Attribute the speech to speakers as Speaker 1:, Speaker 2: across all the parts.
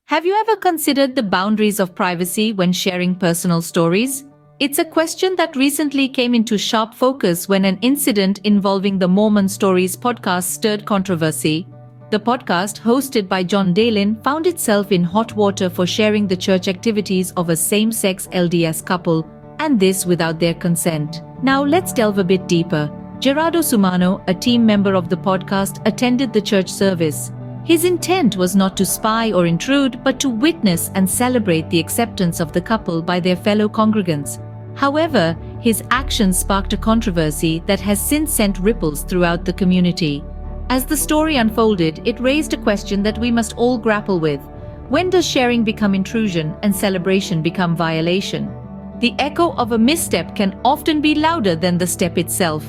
Speaker 1: Have you ever considered the boundaries of privacy when sharing personal stories? It's a question that recently came into sharp focus when an incident involving the Mormon Stories podcast stirred controversy. The podcast, hosted by John Dalen, found itself in hot water for sharing the church activities of a same-sex LDS couple, and this without their consent. Now let's delve a bit deeper. Gerardo Sumano, a team member of the podcast, attended the church service. His intent was not to spy or intrude, but to witness and celebrate the acceptance of the couple by their fellow congregants. However, his actions sparked a controversy that has since sent ripples throughout the community. As the story unfolded, it raised a question that we must all grapple with. When does sharing become intrusion and celebration become violation? The echo of a misstep can often be louder than the step itself.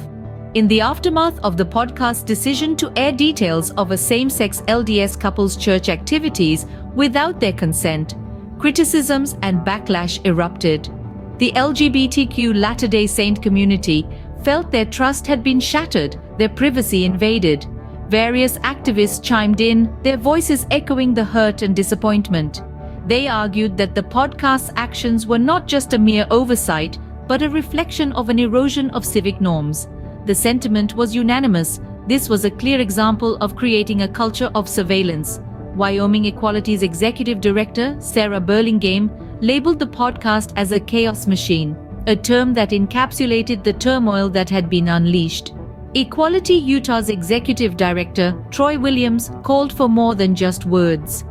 Speaker 1: In the aftermath of the podcast's decision to air details of a same-sex LDS couple's church activities without their consent, criticisms and backlash erupted. The LGBTQ Latter-day Saint community felt their trust had been shattered, their privacy invaded. Various activists chimed in, their voices echoing the hurt and disappointment. They argued that the podcast's actions were not just a mere oversight, but a reflection of an erosion of civic norms. The sentiment was unanimous. This was a clear example of creating a culture of surveillance. Wyoming Equality's executive director, Sarah Burlingame, labeled the podcast as a chaos machine, a term that encapsulated the turmoil that had been unleashed. Equality Utah's executive director, Troy Williams, called for more than just words.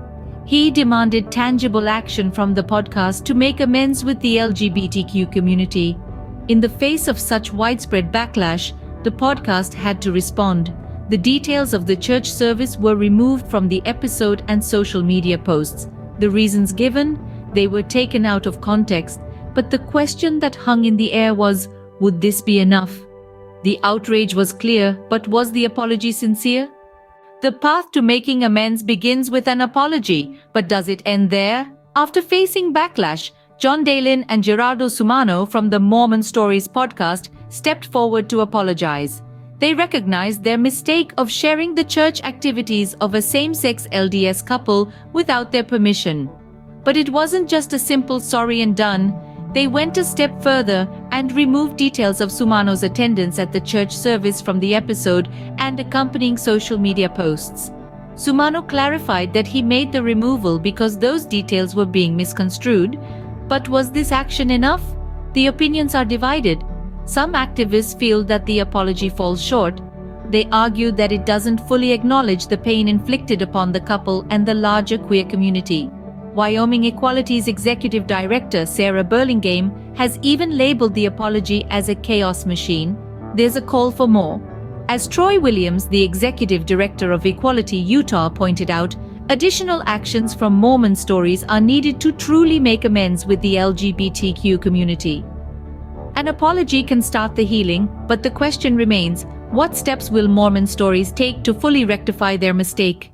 Speaker 1: He demanded tangible action from the podcast to make amends with the LGBTQ community. In the face of such widespread backlash, the podcast had to respond. The details of the church service were removed from the episode and social media posts. The reasons given? They were taken out of context. But the question that hung in the air was, would this be enough? The outrage was clear, but was the apology sincere? The path to making amends begins with an apology, but does it end there? After facing backlash, John Dalen and Gerardo Sumano from the Mormon Stories podcast stepped forward to apologize. They recognized their mistake of sharing the church activities of a same-sex LDS couple without their permission. But it wasn't just a simple sorry and done. They went a step further and removed details of Sumano's attendance at the church service from the episode and accompanying social media posts. Sumano clarified that he made the removal because those details were being misconstrued. But was this action enough? The opinions are divided. Some activists feel that the apology falls short. They argue that it doesn't fully acknowledge the pain inflicted upon the couple and the larger queer community. Wyoming Equality's executive director, Sarah Burlingame, has even labeled the apology as a chaos machine. There's a call for more. As Troy Williams, the executive director of Equality Utah, pointed out, additional actions from Mormon Stories are needed to truly make amends with the LGBTQ community. An apology can start the healing, but the question remains, what steps will Mormon Stories take to fully rectify their mistake?